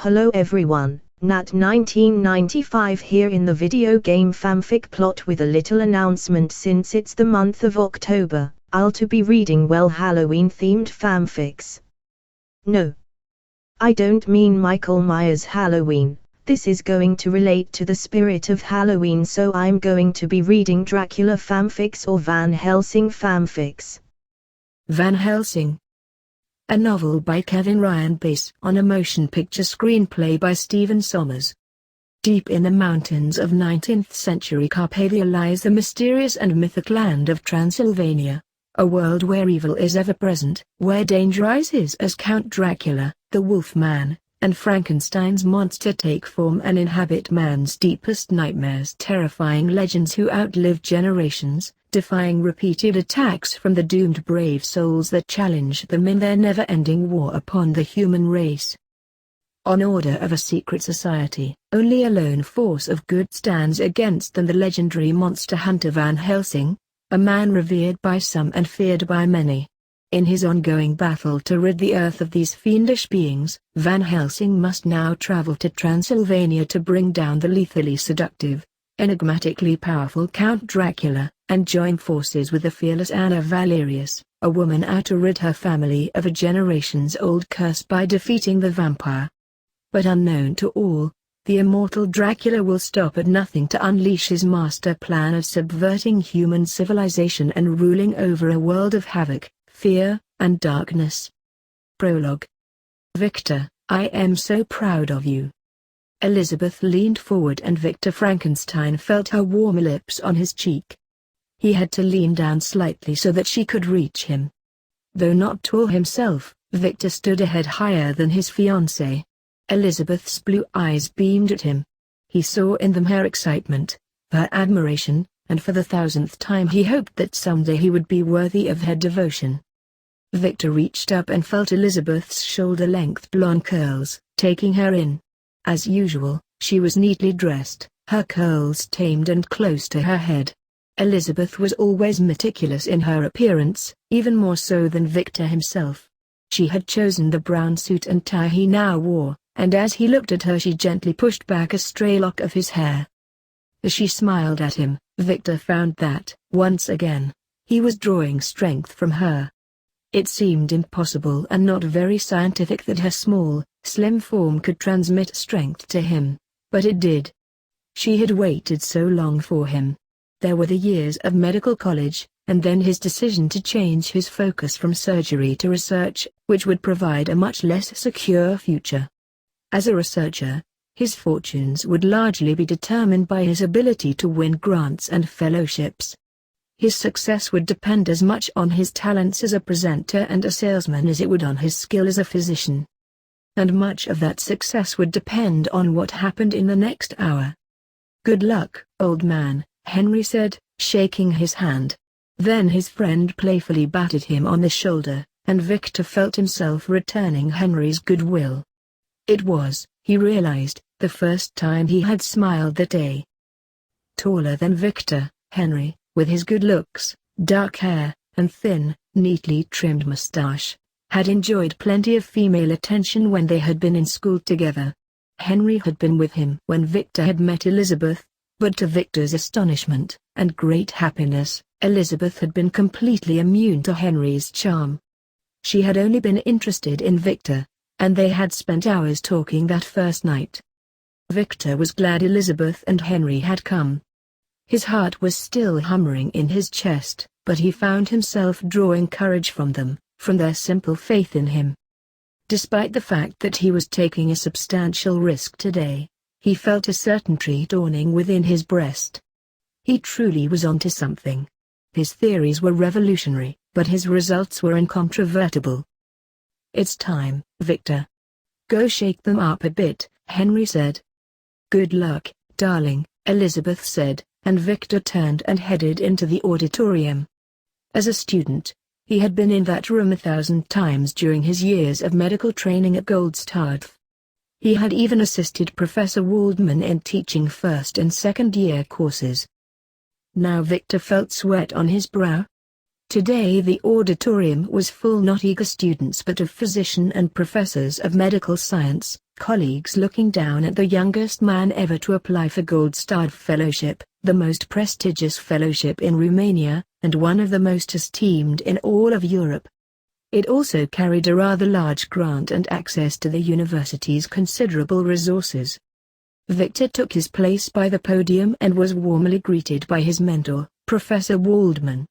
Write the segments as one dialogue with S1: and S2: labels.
S1: Hello everyone, Nat 1995 here in the video game fanfic plot with a little announcement. Since it's the month of October, I'll to be reading Halloween themed fanfics. No, I don't mean Michael Myers Halloween. This is going to relate to the spirit of Halloween, so I'm going to be reading Dracula fanfics or Van Helsing fanfics.
S2: Van Helsing, a novel by Kevin Ryan based on a motion picture screenplay by Stephen Sommers. Deep in the mountains of 19th century Carpathia lies the mysterious and mythic land of Transylvania, a world where evil is ever present, where danger rises as Count Dracula, the Wolfman, and Frankenstein's monster take form and inhabit man's deepest nightmares. Terrifying legends who outlive generations, defying repeated attacks from the doomed brave souls that challenge them in their never-ending war upon the human race. On order of a secret society, only a lone force of good stands against them: the legendary monster hunter Van Helsing, a man revered by some and feared by many. In his ongoing battle to rid the earth of these fiendish beings, Van Helsing must now travel to Transylvania to bring down the lethally seductive, enigmatically powerful Count Dracula, and join forces with the fearless Anna Valerius, a woman out to rid her family of a generations-old curse by defeating the vampire. But unknown to all, the immortal Dracula will stop at nothing to unleash his master plan of subverting human civilization and ruling over a world of havoc, fear, and darkness. Prologue. Victor, I am so proud of you. Elizabeth leaned forward and Victor Frankenstein felt her warm lips on his cheek. He had to lean down slightly so that she could reach him. Though not tall himself, Victor stood a head higher than his fiancée. Elizabeth's blue eyes beamed at him. He saw in them her excitement, her admiration, and for the 1000th time he hoped that someday he would be worthy of her devotion. Victor reached up and felt Elizabeth's shoulder-length blonde curls, taking her in. As usual, she was neatly dressed, her curls tamed and close to her head. Elizabeth was always meticulous in her appearance, even more so than Victor himself. She had chosen the brown suit and tie he now wore, and as he looked at her she gently pushed back a stray lock of his hair. As she smiled at him, Victor found that, once again, he was drawing strength from her. It seemed impossible and not very scientific that her small, slim form could transmit strength to him, but it did. She had waited so long for him. There were the years of medical college, and then his decision to change his focus from surgery to research, which would provide a much less secure future. As a researcher, his fortunes would largely be determined by his ability to win grants and fellowships. His success would depend as much on his talents as a presenter and a salesman as it would on his skill as a physician. And much of that success would depend on what happened in the next hour. "Good luck, old man," Henry said, shaking his hand. Then his friend playfully batted him on the shoulder, and Victor felt himself returning Henry's goodwill. It was, he realized, the first time he had smiled that day. Taller than Victor, Henry, with his good looks, dark hair, and thin, neatly trimmed mustache, had enjoyed plenty of female attention when they had been in school together. Henry had been with him when Victor had met Elizabeth, but to Victor's astonishment, and great happiness, Elizabeth had been completely immune to Henry's charm. She had only been interested in Victor, and they had spent hours talking that first night. Victor was glad Elizabeth and Henry had come. His heart was still hammering in his chest, but he found himself drawing courage from them, from their simple faith in him. Despite the fact that he was taking a substantial risk today, he felt a certainty dawning within his breast. He truly was onto something. His theories were revolutionary, but his results were incontrovertible. "It's time, Victor. Go shake them up a bit," Henry said. "Good luck, darling," Elizabeth said, and Victor turned and headed into the auditorium. As a student, he had been in that room 1,000 times during his years of medical training at Goldstadtf. He had even assisted Professor Waldman in teaching first and second-year courses. Now Victor felt sweat on his brow. Today the auditorium was full not eager students but of physicians and professors of medical science, colleagues looking down at the youngest man ever to apply for gold-starred fellowship, the most prestigious fellowship in Romania, and one of the most esteemed in all of Europe. It also carried a rather large grant and access to the university's considerable resources. Victor took his place by the podium and was warmly greeted by his mentor, Professor Waldman.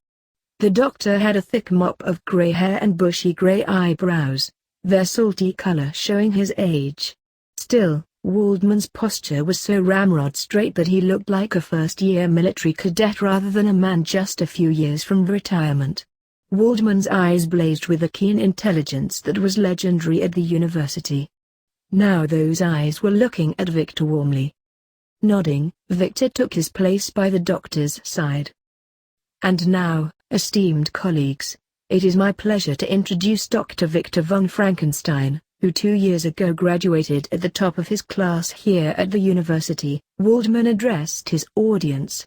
S2: The doctor had a thick mop of grey hair and bushy grey eyebrows, their salty color showing his age. Still, Waldman's posture was so ramrod straight that he looked like a first-year military cadet rather than a man just a few years from retirement. Waldman's eyes blazed with a keen intelligence that was legendary at the university. Now those eyes were looking at Victor warmly. Nodding, Victor took his place by the doctor's side. And now, esteemed colleagues, it is my pleasure to introduce Dr. Victor von Frankenstein, who 2 years ago graduated at the top of his class here at the university. Waldman addressed his audience.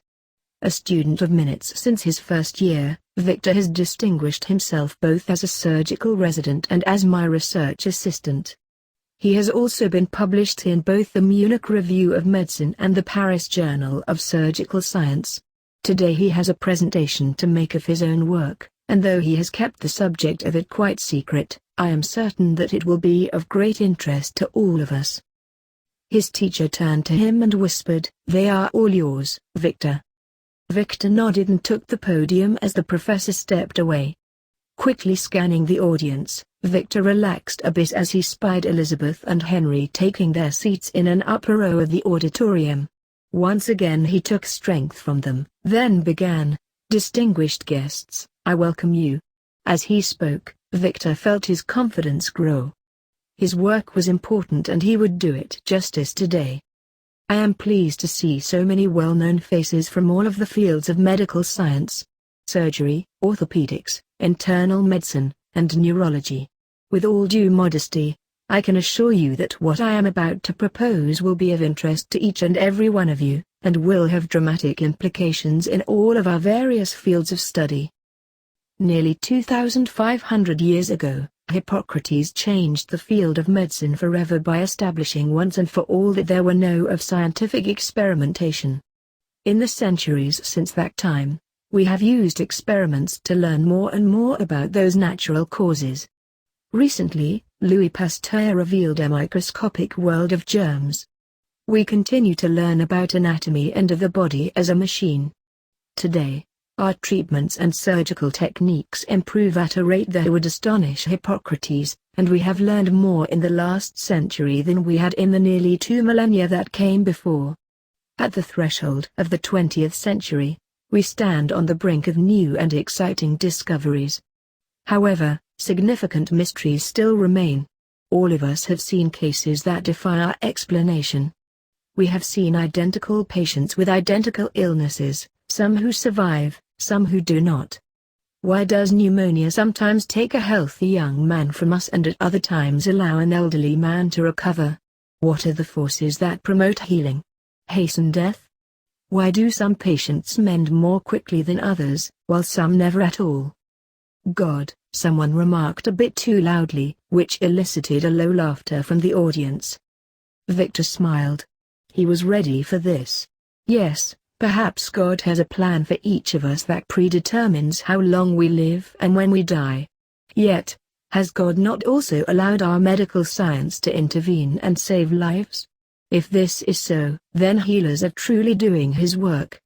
S2: A student of minutes since his first year, Victor has distinguished himself both as a surgical resident and as my research assistant. He has also been published in both the Munich Review of Medicine and the Paris Journal of Surgical Science. Today he has a presentation to make of his own work, and though he has kept the subject of it quite secret, I am certain that it will be of great interest to all of us. His teacher turned to him and whispered, "They are all yours, Victor." Victor nodded and took the podium as the professor stepped away. Quickly scanning the audience, Victor relaxed a bit as he spied Elizabeth and Henry taking their seats in an upper row of the auditorium. Once again he took strength from them, then began, "Distinguished guests, I welcome you." As he spoke, Victor felt his confidence grow. His work was important and he would do it justice today. I am pleased to see so many well-known faces from all of the fields of medical science. Surgery, orthopedics, internal medicine, and neurology. With all due modesty, I can assure you that what I am about to propose will be of interest to each and every one of you, and will have dramatic implications in all of our various fields of study. Nearly 2,500 years ago, Hippocrates changed the field of medicine forever by establishing once and for all that there were no of scientific experimentation. In the centuries since that time, we have used experiments to learn more and more about those natural causes. Recently, Louis Pasteur revealed a microscopic world of germs. We continue to learn about anatomy and of the body as a machine. Today, our treatments and surgical techniques improve at a rate that would astonish Hippocrates, and we have learned more in the last century than we had in the nearly 2 millennia that came before. At the threshold of the 20th century, we stand on the brink of new and exciting discoveries. However, significant mysteries still remain. All of us have seen cases that defy our explanation. We have seen identical patients with identical illnesses, some who survive, some who do not. Why does pneumonia sometimes take a healthy young man from us and at other times allow an elderly man to recover? What are the forces that promote healing, hasten death? Why do some patients mend more quickly than others, while some never at all? God, someone remarked a bit too loudly, which elicited a low laughter from the audience. Victor smiled. He was ready for this. Yes, perhaps God has a plan for each of us that predetermines how long we live and when we die. Yet, has God not also allowed our medical science to intervene and save lives? If this is so, then healers are truly doing his work.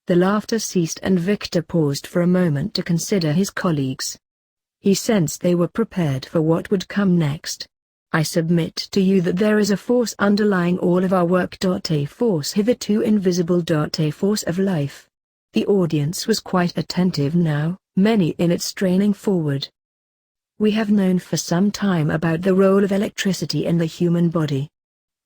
S2: The laughter ceased and Victor paused for a moment to consider his colleagues. He sensed they were prepared for what would come next. I submit to you that there is a force underlying all of our work. A force hitherto invisible. A force of life. The audience was quite attentive now, many in it straining forward. We have known for some time about the role of electricity in the human body.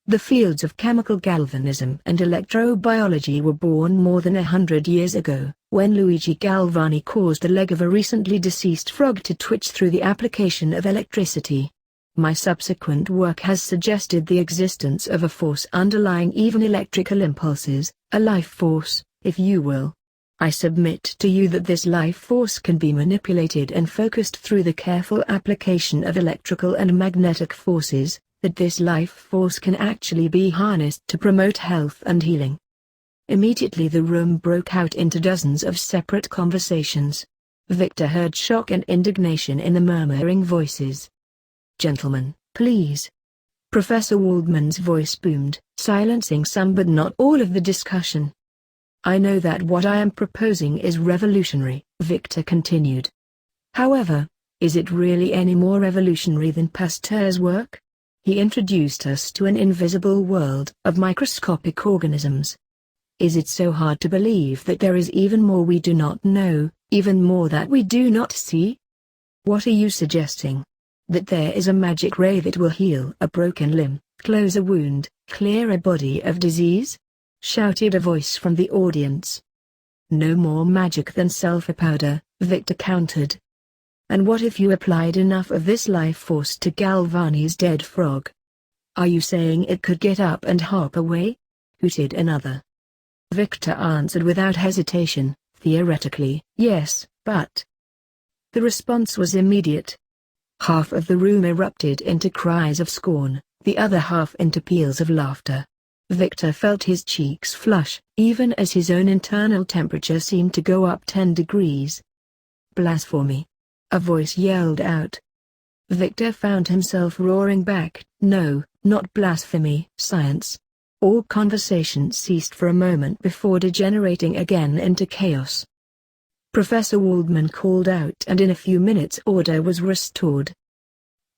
S2: The fields of chemical galvanism and electrobiology were born more than 100 years ago, when Luigi Galvani caused the leg of a recently deceased frog to twitch through the application of electricity. My subsequent work has suggested the existence of a force underlying even electrical impulses, a life force, if you will. I submit to you that this life force can be manipulated and focused through the careful application of electrical and magnetic forces, that this life force can actually be harnessed to promote health and healing." Immediately the room broke out into dozens of separate conversations. Victor heard shock and indignation in the murmuring voices. "Gentlemen, please." Professor Waldman's voice boomed, silencing some but not all of the discussion. "I know that what I am proposing is revolutionary," Victor continued. "However, is it really any more revolutionary than Pasteur's work? He introduced us to an invisible world of microscopic organisms. Is it so hard to believe that there is even more we do not know, even more that we do not see? What are you suggesting? That there is a magic ray that will heal a broken limb, close a wound, clear a body of disease?" shouted a voice from the audience. "No more magic than sulfur powder," Victor countered. "And what if you applied enough of this life force to Galvani's dead frog? Are you saying it could get up and hop away?" hooted another. Victor answered without hesitation, "Theoretically, yes, but..." The response was immediate. Half of the room erupted into cries of scorn, the other half into peals of laughter. Victor felt his cheeks flush, even as his own internal temperature seemed to go up 10 degrees. "Blasphemy!" a voice yelled out. Victor found himself roaring back, "No, not blasphemy, science." All conversation ceased for a moment before degenerating again into chaos. Professor Waldman called out, and in a few minutes order was restored.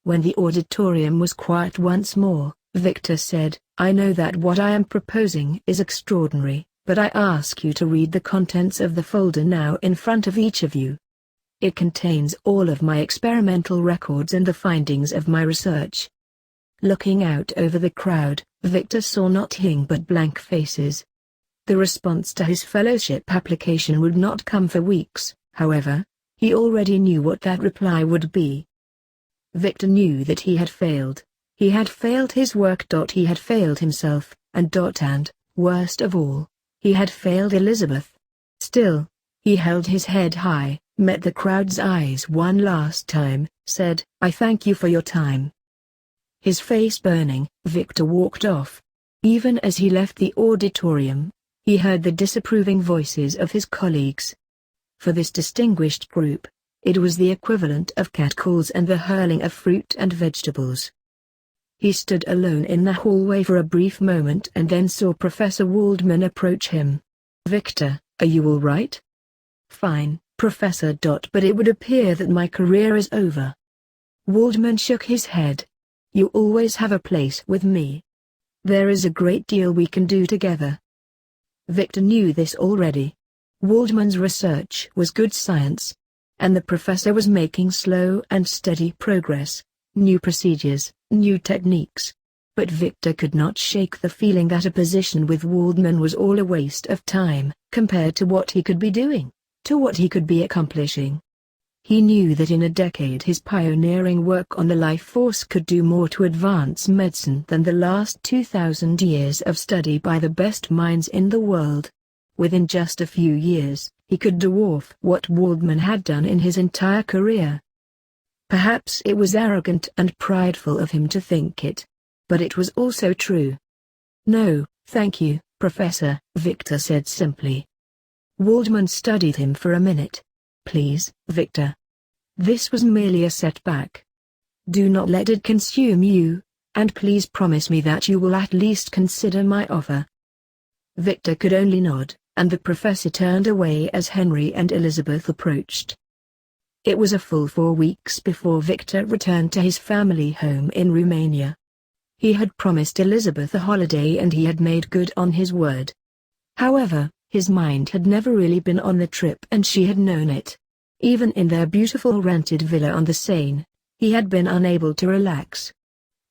S2: When the auditorium was quiet once more, Victor said, "I know that what I am proposing is extraordinary, but I ask you to read the contents of the folder now in front of each of you. It contains all of my experimental records and the findings of my research." Looking out over the crowd, Victor saw nothing but blank faces. The response to his fellowship application would not come for weeks, however. He already knew what that reply would be. Victor knew that he had failed. He had failed his work. He had failed himself, and, worst of all, he had failed Elizabeth. Still, he held his head high, met the crowd's eyes one last time, said, "I thank you for your time." His face burning, Victor walked off. Even as he left the auditorium, he heard the disapproving voices of his colleagues. For this distinguished group, it was the equivalent of catcalls and the hurling of fruit and vegetables. He stood alone in the hallway for a brief moment and then saw Professor Waldman approach him. "Victor, are you all right?" "Fine, Professor. But it would appear that my career is over." Waldman shook his head. "You always have a place with me. There is a great deal we can do together." Victor knew this already. Waldman's research was good science, and the professor was making slow and steady progress, new procedures, new techniques. But Victor could not shake the feeling that a position with Waldman was all a waste of time, compared to what he could be doing, to what he could be accomplishing. He knew that in a decade his pioneering work on the life force could do more to advance medicine than the last 2,000 years of study by the best minds in the world. Within just a few years, he could dwarf what Waldman had done in his entire career. Perhaps it was arrogant and prideful of him to think it, but it was also true. "No, thank you, Professor," Victor said simply. Waldman studied him for a minute. "Please, Victor. This was merely a setback. Do not let it consume you, and please promise me that you will at least consider my offer." Victor could only nod, and the professor turned away as Henry and Elizabeth approached. It was a full 4 weeks before Victor returned to his family home in Romania. He had promised Elizabeth a holiday and he had made good on his word. However, his mind had never really been on the trip and she had known it. Even in their beautiful rented villa on the Seine, he had been unable to relax.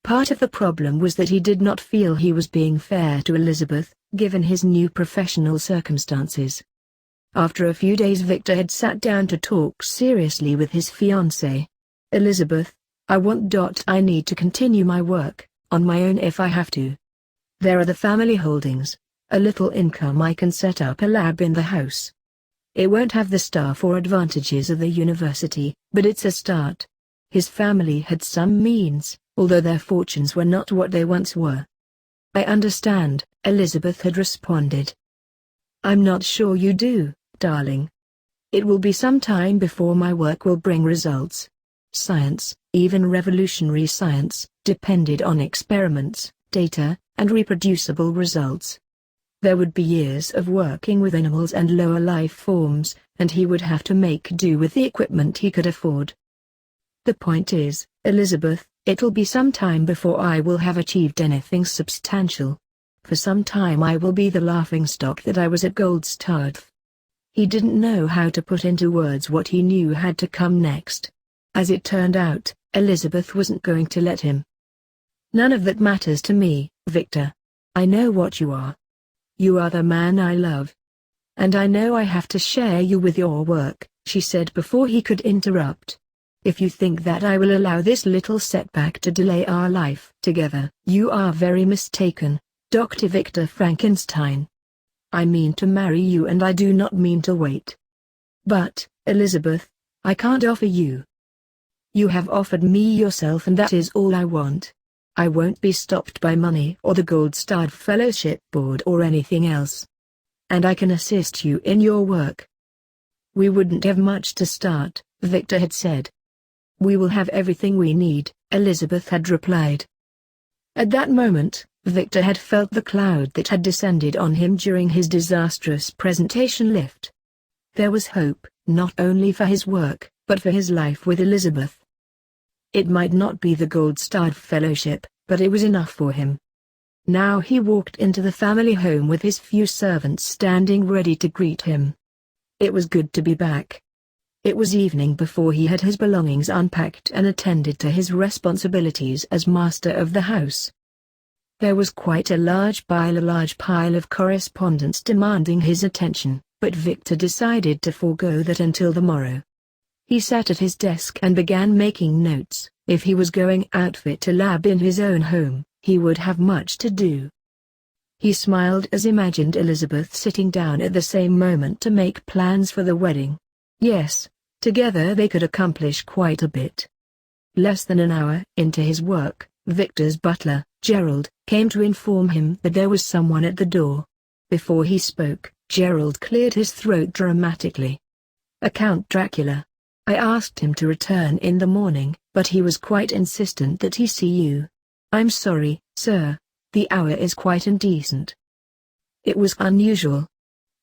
S2: Part of the problem was that he did not feel he was being fair to Elizabeth, given his new professional circumstances. After a few days Victor had sat down to talk seriously with his fiancée. "Elizabeth, I need to continue my work, on my own if I have to. There are the family holdings, a little income I can set up a lab in the house. It won't have the staff or advantages of the university, but it's a start. His family had some means, although their fortunes were not what they once were. I understand, Elizabeth had responded. I'm not sure you do, darling. It will be some time before my work will bring results. Science, even revolutionary science, depended on experiments, data, and reproducible results. There would be years of working with animals and lower life forms, and he would have to make do with the equipment he could afford. The point is, Elizabeth, it'll be some time before I will have achieved anything substantial. For some time I will be the laughingstock that I was at Goldstad. He didn't know how to put into words what he knew had to come next. As it turned out, Elizabeth wasn't going to let him. None of that matters to me, Victor. I know what you are. You are the man I love. And I know I have to share you with your work, she said before he could interrupt. If you think that I will allow this little setback to delay our life together, you are very mistaken, Dr. Victor Frankenstein. I mean to marry you and I do not mean to wait. But, Elizabeth, I can't offer you. You have offered me yourself and that is all I want. I won't be stopped by money or the Goldstad Fellowship Board or anything else. And I can assist you in your work. We wouldn't have much to start, Victor had said. We will have everything we need, Elizabeth had replied. At that moment, Victor had felt the cloud that had descended on him during his disastrous presentation lift. There was hope, not only for his work, but for his life with Elizabeth. It might not be the Goldstad Fellowship, but it was enough for him. Now he walked into the family home with his few servants standing ready to greet him. It was good to be back. It was evening before he had his belongings unpacked and attended to his responsibilities as master of the house. There was quite a large pile of correspondence demanding his attention, but Victor decided to forego that until the morrow. He sat at his desk and began making notes. If he was going out fit to lab in his own home, he would have much to do. He smiled as imagined Elizabeth sitting down at the same moment to make plans for the wedding. Yes, together they could accomplish quite a bit. Less than an hour into his work, Victor's butler, Gerald, came to inform him that there was someone at the door. Before he spoke, Gerald cleared his throat dramatically. Count Dracula. I asked him to return in the morning, but he was quite insistent that he see you. I'm sorry, sir, the hour is quite indecent. It was unusual.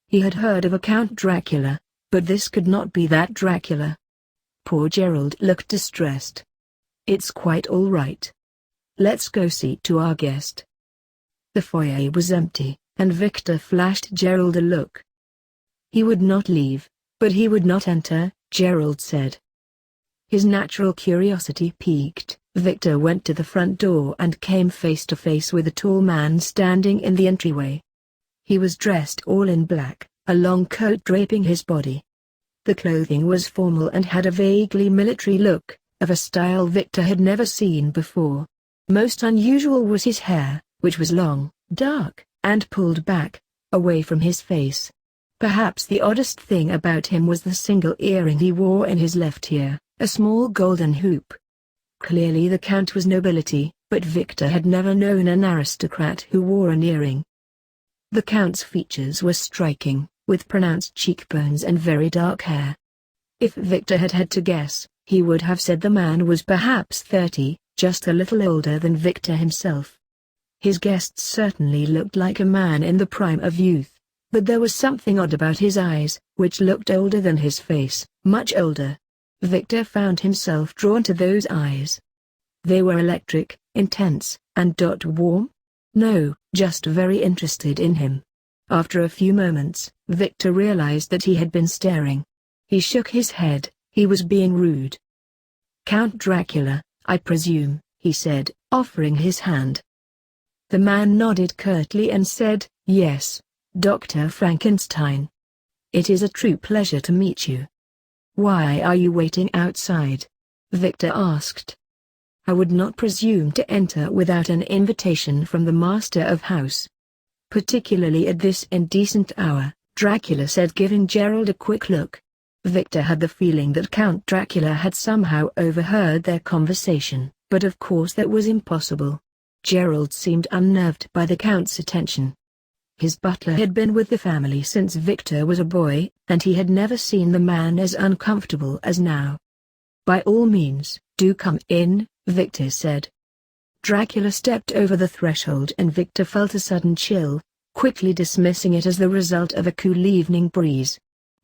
S2: He had heard of a Count Dracula, but this could not be that Dracula. Poor Gerald looked distressed. It's quite all right. Let's go see to our guest. The foyer was empty, and Victor flashed Gerald a look. He would not leave, but he would not enter, Gerald said. His natural curiosity piqued. Victor went to the front door and came face to face with a tall man standing in the entryway. He was dressed all in black, a long coat draping his body. The clothing was formal and had a vaguely military look, of a style Victor had never seen before. Most unusual was his hair, which was long, dark, and pulled back, away from his face. Perhaps the oddest thing about him was the single earring he wore in his left ear, a small golden hoop. Clearly the Count was nobility, but Victor had never known an aristocrat who wore an earring. The Count's features were striking, with pronounced cheekbones and very dark hair. If Victor had had to guess, he would have said the man was perhaps 30, just a little older than Victor himself. His guests certainly looked like a man in the prime of youth. But there was something odd about his eyes, which looked older than his face, much older. Victor found himself drawn to those eyes. They were electric, intense, and warm? No, just very interested in him. After a few moments, Victor realized that he had been staring. He shook his head. He was being rude. Count Dracula, I presume, he said, offering his hand. The man nodded curtly and said, Yes, Dr. Frankenstein. It is a true pleasure to meet you. Why are you waiting outside? Victor asked. I would not presume to enter without an invitation from the master of house. Particularly at this indecent hour, Dracula said, giving Gerald a quick look. Victor had the feeling that Count Dracula had somehow overheard their conversation, but of course that was impossible. Gerald seemed unnerved by the Count's attention. His butler had been with the family since Victor was a boy, and he had never seen the man as uncomfortable as now. "By all means, do come in," Victor said. Dracula stepped over the threshold and Victor felt a sudden chill, quickly dismissing it as the result of a cool evening breeze.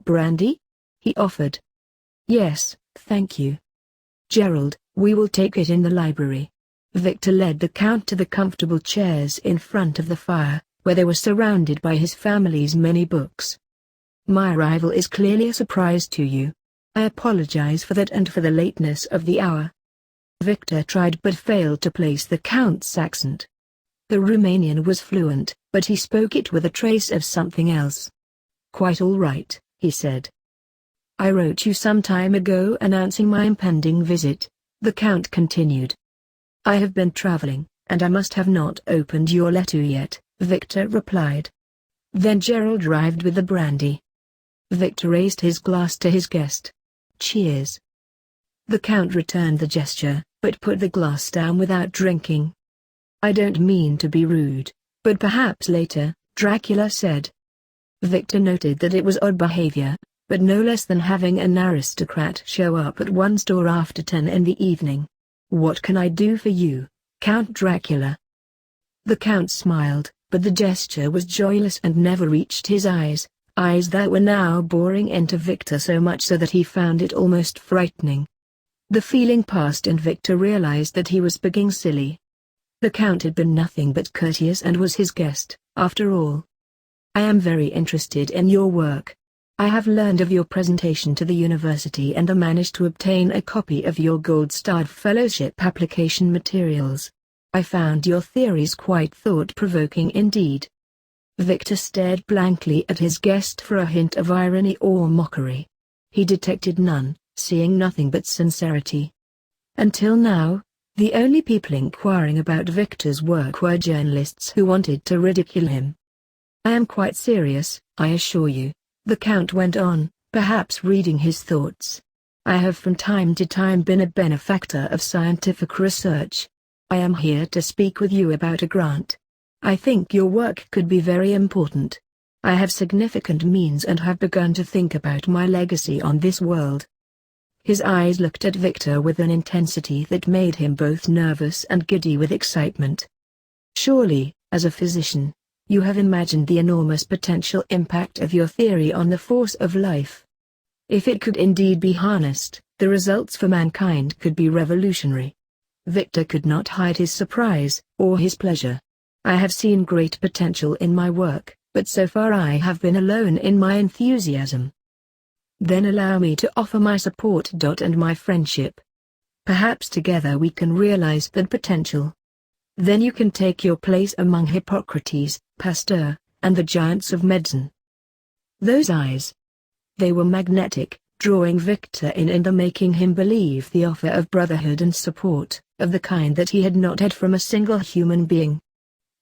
S2: "Brandy?" he offered. "Yes, thank you." "Gerald, we will take it in the library." Victor led the Count to the comfortable chairs in front of the fire, where they were surrounded by his family's many books. "My arrival is clearly a surprise to you. I apologize for that and for the lateness of the hour." Victor tried but failed to place the Count's accent. The Romanian was fluent, but he spoke it with a trace of something else. "Quite all right," he said. "I wrote you some time ago announcing my impending visit," the Count continued. "I have been traveling, and I must have not opened your letter yet," Victor replied. Then Gerald arrived with the brandy. Victor raised his glass to his guest. "Cheers." The Count returned the gesture, but put the glass down without drinking. "I don't mean to be rude, but perhaps later," Dracula said. Victor noted that it was odd behavior, but no less than having an aristocrat show up at one's door after 10 in the evening. "What can I do for you, Count Dracula?" The Count smiled, but the gesture was joyless and never reached his eyes that were now boring into Victor so much so that he found it almost frightening. The feeling passed and Victor realized that he was being silly. The Count had been nothing but courteous and was his guest, after all. "I am very interested in your work. I have learned of your presentation to the university and I managed to obtain a copy of your gold-starred fellowship application materials. I found your theories quite thought-provoking indeed." Victor stared blankly at his guest for a hint of irony or mockery. He detected none, seeing nothing but sincerity. Until now, the only people inquiring about Victor's work were journalists who wanted to ridicule him. "I am quite serious, I assure you," the Count went on, perhaps reading his thoughts. "I have from time to time been a benefactor of scientific research. I am here to speak with you about a grant. I think your work could be very important. I have significant means and have begun to think about my legacy on this world." His eyes looked at Victor with an intensity that made him both nervous and giddy with excitement. "Surely, as a physician, you have imagined the enormous potential impact of your theory on the force of life. If it could indeed be harnessed, the results for mankind could be revolutionary." Victor could not hide his surprise, or his pleasure. "I have seen great potential in my work, but so far I have been alone in my enthusiasm. Then allow me to offer my support and my friendship. Perhaps together we can realize that potential. Then you can take your place among Hippocrates, Pasteur, and the giants of medicine." Those eyes. They were magnetic, drawing Victor in and making him believe the offer of brotherhood and support, of the kind that he had not had from a single human being.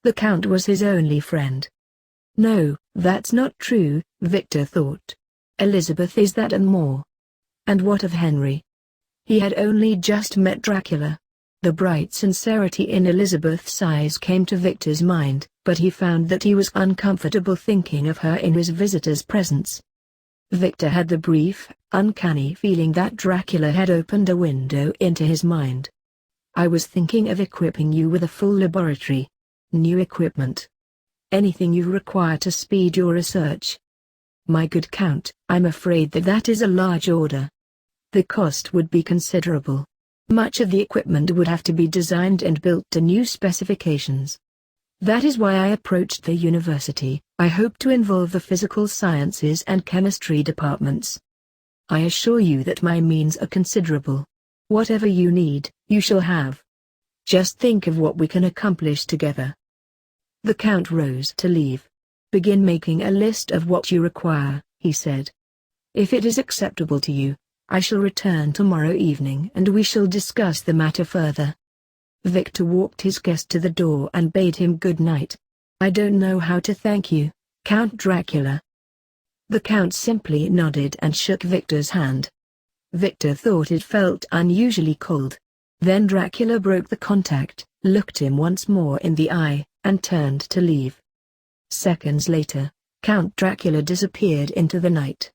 S2: The Count was his only friend. "No, that's not true," Victor thought. "Elizabeth is that and more. And what of Henry?" He had only just met Dracula. The bright sincerity in Elizabeth's eyes came to Victor's mind, but he found that he was uncomfortable thinking of her in his visitor's presence. Victor had the brief, uncanny feeling that Dracula had opened a window into his mind. "I was thinking of equipping you with a full laboratory. New equipment. Anything you require to speed your research." "My good Count, I'm afraid that is a large order. The cost would be considerable. Much of the equipment would have to be designed and built to new specifications. That is why I approached the university. I hope to involve the physical sciences and chemistry departments. I assure you that my means are considerable. Whatever you need, you shall have. Just think of what we can accomplish together." The Count rose to leave. "Begin making a list of what you require," he said. "If it is acceptable to you, I shall return tomorrow evening and we shall discuss the matter further." Victor walked his guest to the door and bade him good night. "I don't know how to thank you, Count Dracula." The Count simply nodded and shook Victor's hand. Victor thought it felt unusually cold. Then Dracula broke the contact, looked him once more in the eye, and turned to leave. Seconds later, Count Dracula disappeared into the night.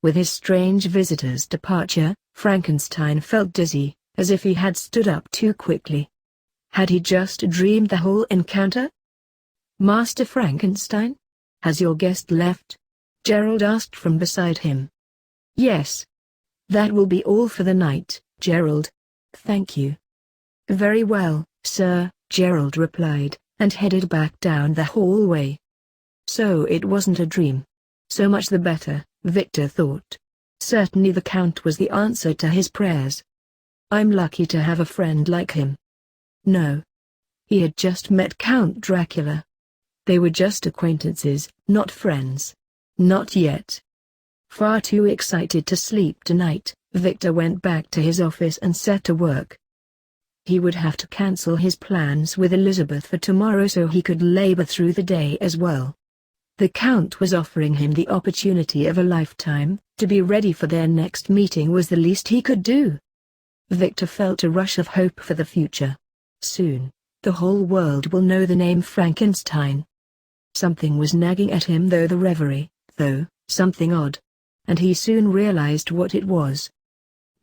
S2: With his strange visitor's departure, Frankenstein felt dizzy, as if he had stood up too quickly. Had he just dreamed the whole encounter? "Master Frankenstein? Has your guest left?" Gerald asked from beside him. "Yes. That will be all for the night, Gerald. Thank you." "Very well, sir," Gerald replied, and headed back down the hallway. So it wasn't a dream. So much the better, Victor thought. Certainly the Count was the answer to his prayers. I'm lucky to have a friend like him. No. He had just met Count Dracula. They were just acquaintances, not friends. Not yet. Far too excited to sleep tonight, Victor went back to his office and set to work. He would have to cancel his plans with Elizabeth for tomorrow so he could labor through the day as well. The Count was offering him the opportunity of a lifetime. To be ready for their next meeting was the least he could do. Victor felt a rush of hope for the future. Soon, the whole world will know the name Frankenstein. Something was nagging at him though something odd. And he soon realized what it was.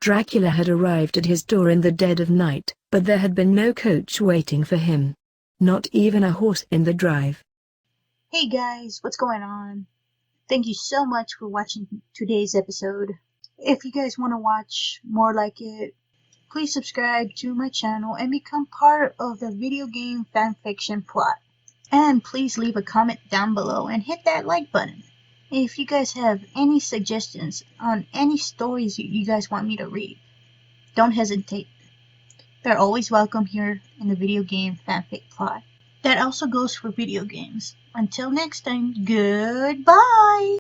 S2: Dracula had arrived at his door in the dead of night, but there had been no coach waiting for him. Not even a horse in the drive.
S3: Hey guys, what's going on? Thank you so much for watching today's episode. If you guys want to watch more like it, please subscribe to my channel and become part of the video game fanfiction plot. And please leave a comment down below and hit that like button. If you guys have any suggestions on any stories you guys want me to read, don't hesitate. They're always welcome here in the video game fanfic plot. That also goes for video games. Until next time, goodbye!